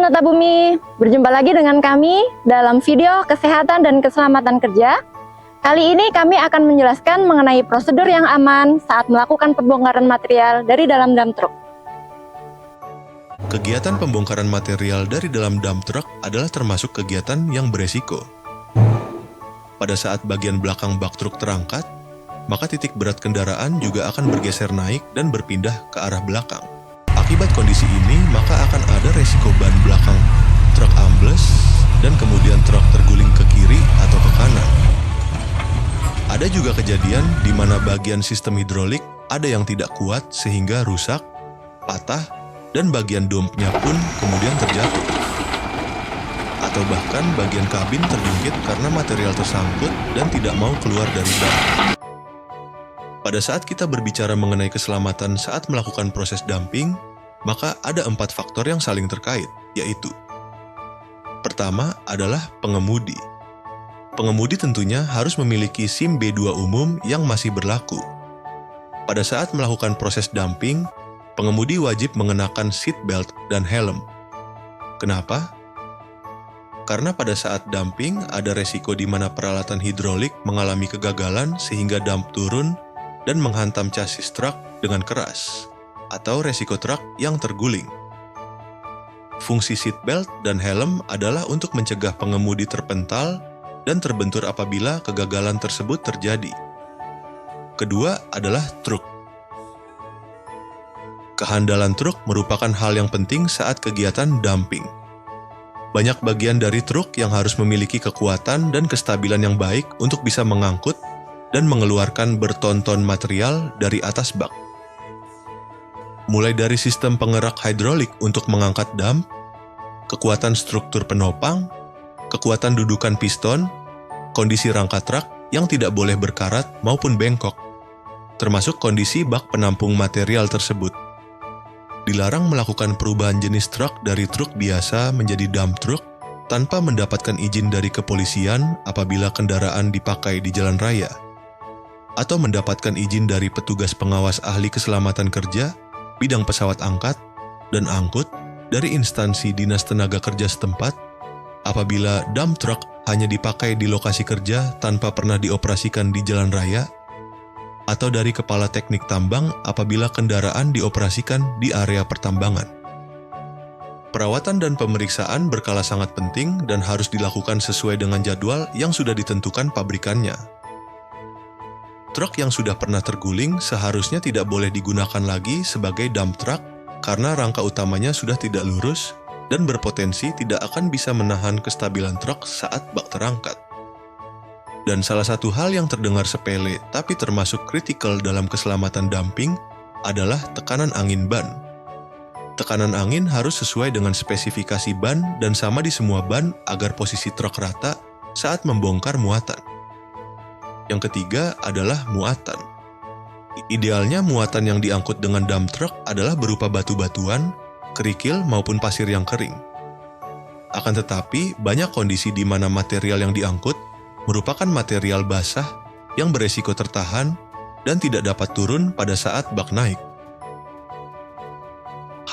Sobat Bumi, berjumpa lagi dengan kami dalam video kesehatan dan keselamatan kerja. Kali ini kami akan menjelaskan mengenai prosedur yang aman saat melakukan pembongkaran material dari dalam dump truck. Kegiatan pembongkaran material dari dalam dump truck adalah termasuk kegiatan yang beresiko. Pada saat bagian belakang bak truk terangkat, maka titik berat kendaraan juga akan bergeser naik dan berpindah ke arah belakang. Akibat kondisi ini, maka akan ada resiko ban belakang truk ambles dan kemudian truk terguling ke kiri atau ke kanan. Ada juga kejadian di mana bagian sistem hidrolik ada yang tidak kuat sehingga rusak, patah, dan bagian dompnya pun kemudian terjatuh. Atau bahkan bagian kabin terjungkit karena material tersangkut dan tidak mau keluar dari ban. Pada saat kita berbicara mengenai keselamatan saat melakukan proses dumping, maka ada 4 faktor yang saling terkait, yaitu: pertama adalah pengemudi. Pengemudi tentunya harus memiliki SIM B2 umum yang masih berlaku. Pada saat melakukan proses dumping, pengemudi wajib mengenakan seat belt dan helm. Kenapa? Karena pada saat dumping ada resiko di mana peralatan hidrolik mengalami kegagalan sehingga dump turun dan menghantam chassis truk dengan keras, atau resiko truk yang terguling. Fungsi seatbelt dan helm adalah untuk mencegah pengemudi terpental dan terbentur apabila kegagalan tersebut terjadi. Kedua adalah truk. Kehandalan truk merupakan hal yang penting saat kegiatan dumping. Banyak bagian dari truk yang harus memiliki kekuatan dan kestabilan yang baik untuk bisa mengangkut dan mengeluarkan berton-ton material dari atas bak. Mulai dari sistem penggerak hidrolik untuk mengangkat dump, kekuatan struktur penopang, kekuatan dudukan piston, kondisi rangka truk yang tidak boleh berkarat maupun bengkok, termasuk kondisi bak penampung material tersebut. Dilarang melakukan perubahan jenis truk dari truk biasa menjadi dump truck tanpa mendapatkan izin dari kepolisian apabila kendaraan dipakai di jalan raya, atau mendapatkan izin dari petugas pengawas ahli keselamatan kerja bidang pesawat angkat dan angkut dari instansi Dinas Tenaga Kerja setempat apabila dump truck hanya dipakai di lokasi kerja tanpa pernah dioperasikan di jalan raya, atau dari kepala teknik tambang apabila kendaraan dioperasikan di area pertambangan. Perawatan dan pemeriksaan berkala sangat penting dan harus dilakukan sesuai dengan jadwal yang sudah ditentukan pabrikannya. Truk yang sudah pernah terguling seharusnya tidak boleh digunakan lagi sebagai dump truck karena rangka utamanya sudah tidak lurus dan berpotensi tidak akan bisa menahan kestabilan truk saat bak terangkat. Dan salah satu hal yang terdengar sepele tapi termasuk kritikal dalam keselamatan dumping adalah tekanan angin ban. Tekanan angin harus sesuai dengan spesifikasi ban dan sama di semua ban agar posisi truk rata saat membongkar muatan. Yang ketiga adalah muatan. Idealnya muatan yang diangkut dengan dump truck adalah berupa batu-batuan, kerikil maupun pasir yang kering. Akan tetapi, banyak kondisi di mana material yang diangkut merupakan material basah yang beresiko tertahan dan tidak dapat turun pada saat bak naik.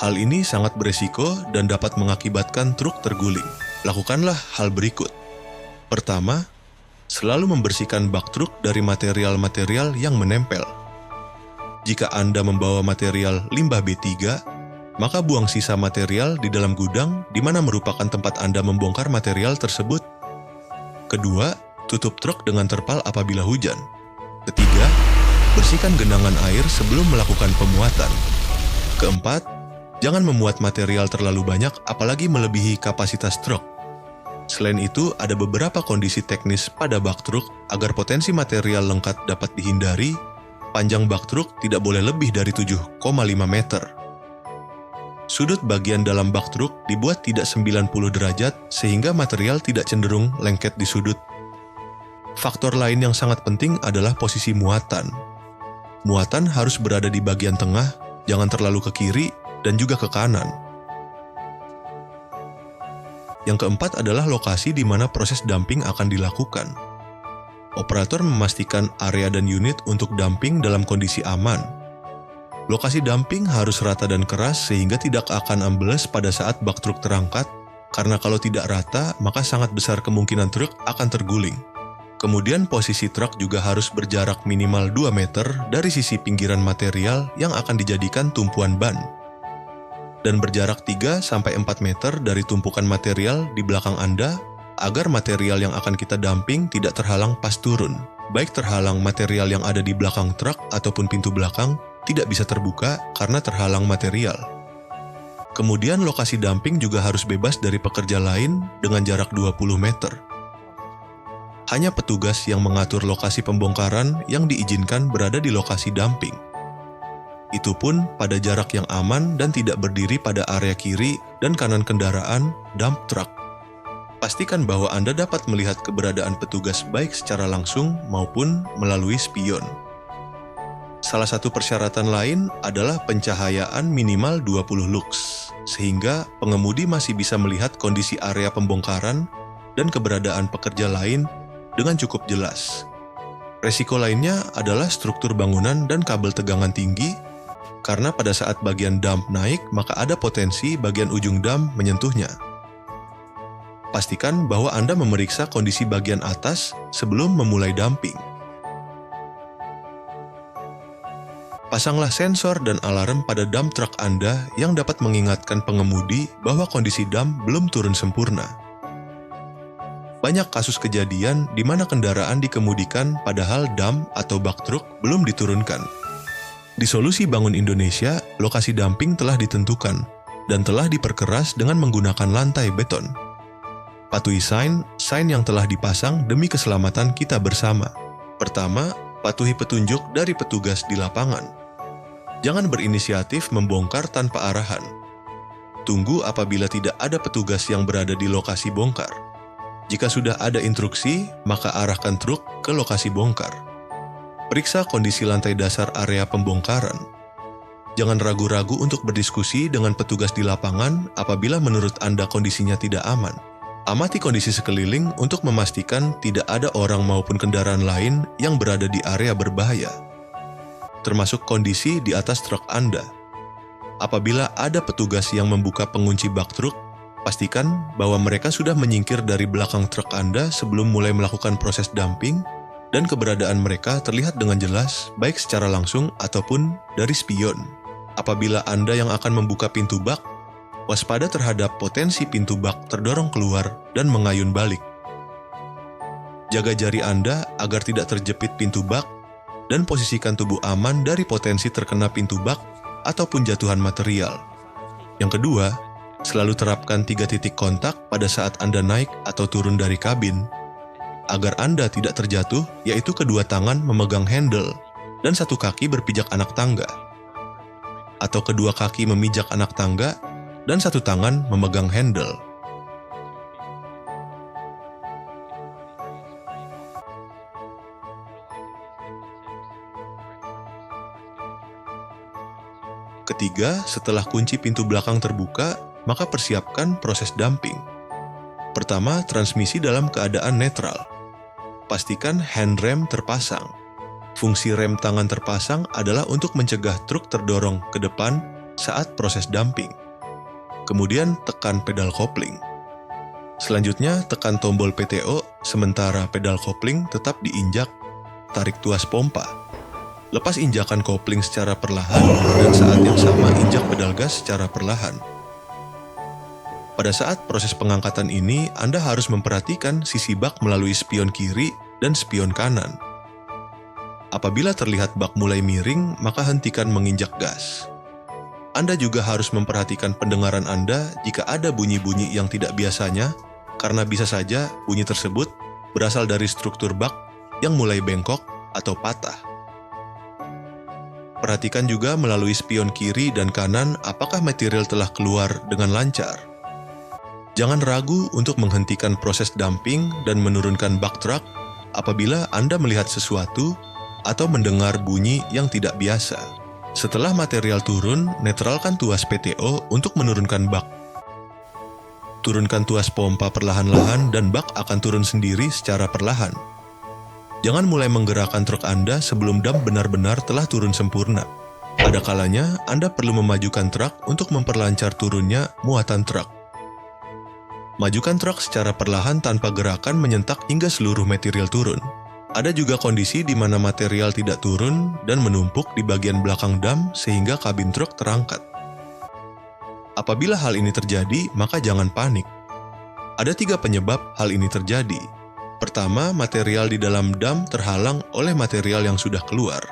Hal ini sangat beresiko dan dapat mengakibatkan truk terguling. Lakukanlah hal berikut. Pertama, selalu membersihkan bak truk dari material-material yang menempel. Jika Anda membawa material limbah B3, maka buang sisa material di dalam gudang di mana merupakan tempat Anda membongkar material tersebut. Kedua, tutup truk dengan terpal apabila hujan. Ketiga, bersihkan genangan air sebelum melakukan pemuatan. Keempat, jangan memuat material terlalu banyak apalagi melebihi kapasitas truk. Selain itu, ada beberapa kondisi teknis pada bak truk agar potensi material lengkap dapat dihindari. Panjang bak truk tidak boleh lebih dari 7,5 meter. Sudut bagian dalam bak truk dibuat tidak 90 derajat sehingga material tidak cenderung lengket di sudut. Faktor lain yang sangat penting adalah posisi muatan. Muatan harus berada di bagian tengah, jangan terlalu ke kiri dan juga ke kanan. Yang keempat adalah lokasi di mana proses dumping akan dilakukan. Operator memastikan area dan unit untuk dumping dalam kondisi aman. Lokasi dumping harus rata dan keras sehingga tidak akan ambles pada saat bak truk terangkat karena kalau tidak rata, maka sangat besar kemungkinan truk akan terguling. Kemudian posisi truk juga harus berjarak minimal 2 meter dari sisi pinggiran material yang akan dijadikan tumpuan ban. Dan berjarak 3-4 meter dari tumpukan material di belakang Anda agar material yang akan kita dumping tidak terhalang pas turun. Baik terhalang material yang ada di belakang truk ataupun pintu belakang tidak bisa terbuka karena terhalang material. Kemudian lokasi dumping juga harus bebas dari pekerja lain dengan jarak 20 meter. Hanya petugas yang mengatur lokasi pembongkaran yang diizinkan berada di lokasi dumping. Itu pun pada jarak yang aman dan tidak berdiri pada area kiri dan kanan kendaraan dump truck. Pastikan bahwa Anda dapat melihat keberadaan petugas baik secara langsung maupun melalui spion. Salah satu persyaratan lain adalah pencahayaan minimal 20 lux, sehingga pengemudi masih bisa melihat kondisi area pembongkaran dan keberadaan pekerja lain dengan cukup jelas. Resiko lainnya adalah struktur bangunan dan kabel tegangan tinggi, karena pada saat bagian dump naik, maka ada potensi bagian ujung dump menyentuhnya. Pastikan bahwa Anda memeriksa kondisi bagian atas sebelum memulai dumping. Pasanglah sensor dan alarm pada dump truck Anda yang dapat mengingatkan pengemudi bahwa kondisi dump belum turun sempurna. Banyak kasus kejadian di mana kendaraan dikemudikan padahal dump atau bak truk belum diturunkan. Di Solusi Bangun Indonesia, lokasi dumping telah ditentukan dan telah diperkeras dengan menggunakan lantai beton. Patuhi sign yang telah dipasang demi keselamatan kita bersama. Pertama, patuhi petunjuk dari petugas di lapangan. Jangan berinisiatif membongkar tanpa arahan. Tunggu apabila tidak ada petugas yang berada di lokasi bongkar. Jika sudah ada instruksi, maka arahkan truk ke lokasi bongkar. Periksa kondisi lantai dasar area pembongkaran. Jangan ragu-ragu untuk berdiskusi dengan petugas di lapangan apabila menurut Anda kondisinya tidak aman. Amati kondisi sekeliling untuk memastikan tidak ada orang maupun kendaraan lain yang berada di area berbahaya, termasuk kondisi di atas truk Anda. Apabila ada petugas yang membuka pengunci bak truk, pastikan bahwa mereka sudah menyingkir dari belakang truk Anda sebelum mulai melakukan proses dumping, dan keberadaan mereka terlihat dengan jelas baik secara langsung ataupun dari spion. Apabila Anda yang akan membuka pintu bak, waspada terhadap potensi pintu bak terdorong keluar dan mengayun balik. Jaga jari Anda agar tidak terjepit pintu bak dan posisikan tubuh aman dari potensi terkena pintu bak ataupun jatuhan material. Yang kedua, selalu terapkan 3 titik kontak pada saat Anda naik atau turun dari kabin. Agar Anda tidak terjatuh, yaitu kedua tangan memegang handle dan satu kaki berpijak anak tangga. Atau kedua kaki memijak anak tangga dan satu tangan memegang handle. Ketiga, setelah kunci pintu belakang terbuka, maka persiapkan proses dumping. Pertama, transmisi dalam keadaan netral. Pastikan handrem terpasang. Fungsi rem tangan terpasang adalah untuk mencegah truk terdorong ke depan saat proses dumping. Kemudian tekan pedal kopling. Selanjutnya tekan tombol PTO sementara pedal kopling tetap diinjak, tarik tuas pompa. Lepas injakan kopling secara perlahan dan saat yang sama injak pedal gas secara perlahan. Pada saat proses pengangkatan ini, Anda harus memperhatikan sisi bak melalui spion kiri dan spion kanan. Apabila terlihat bak mulai miring, maka hentikan menginjak gas. Anda juga harus memperhatikan pendengaran Anda jika ada bunyi-bunyi yang tidak biasanya, karena bisa saja bunyi tersebut berasal dari struktur bak yang mulai bengkok atau patah. Perhatikan juga melalui spion kiri dan kanan apakah material telah keluar dengan lancar. Jangan ragu untuk menghentikan proses dumping dan menurunkan bak truk apabila Anda melihat sesuatu atau mendengar bunyi yang tidak biasa. Setelah material turun, netralkan tuas PTO untuk menurunkan bak. Turunkan tuas pompa perlahan-lahan dan bak akan turun sendiri secara perlahan. Jangan mulai menggerakkan truk Anda sebelum dump benar-benar telah turun sempurna. Ada kalanya Anda perlu memajukan truk untuk memperlancar turunnya muatan truk. Majukan truk secara perlahan tanpa gerakan menyentak hingga seluruh material turun. Ada juga kondisi di mana material tidak turun dan menumpuk di bagian belakang dam sehingga kabin truk terangkat. Apabila hal ini terjadi, maka jangan panik. Ada 3 penyebab hal ini terjadi. Pertama, material di dalam dam terhalang oleh material yang sudah keluar.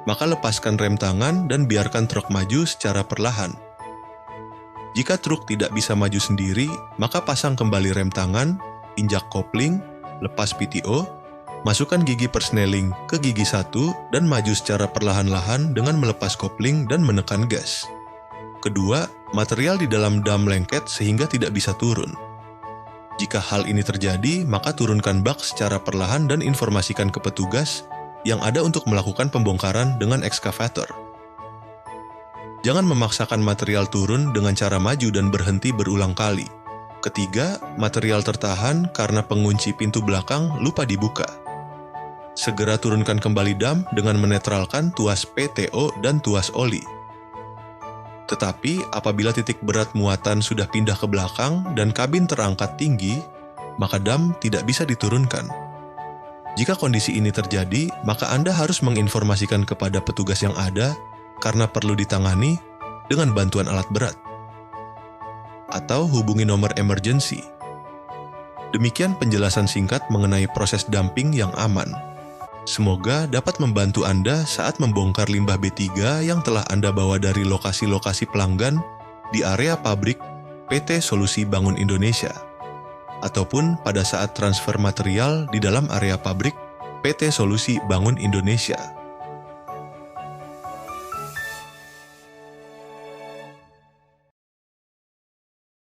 Maka lepaskan rem tangan dan biarkan truk maju secara perlahan. Jika truk tidak bisa maju sendiri, maka pasang kembali rem tangan, injak kopling, lepas PTO, masukkan gigi persneling ke gigi 1 dan maju secara perlahan-lahan dengan melepas kopling dan menekan gas. Kedua, material di dalam dam lengket sehingga tidak bisa turun. Jika hal ini terjadi, maka turunkan bak secara perlahan dan informasikan ke petugas yang ada untuk melakukan pembongkaran dengan ekskavator. Jangan memaksakan material turun dengan cara maju dan berhenti berulang kali. Ketiga, material tertahan karena pengunci pintu belakang lupa dibuka. Segera turunkan kembali dam dengan menetralkan tuas PTO dan tuas oli. Tetapi apabila titik berat muatan sudah pindah ke belakang dan kabin terangkat tinggi, maka dam tidak bisa diturunkan. Jika kondisi ini terjadi, maka Anda harus menginformasikan kepada petugas yang ada karena perlu ditangani dengan bantuan alat berat. Atau hubungi nomor emergency. Demikian penjelasan singkat mengenai proses dumping yang aman. Semoga dapat membantu Anda saat membongkar limbah B3 yang telah Anda bawa dari lokasi-lokasi pelanggan di area pabrik PT Solusi Bangun Indonesia, ataupun pada saat transfer material di dalam area pabrik PT Solusi Bangun Indonesia.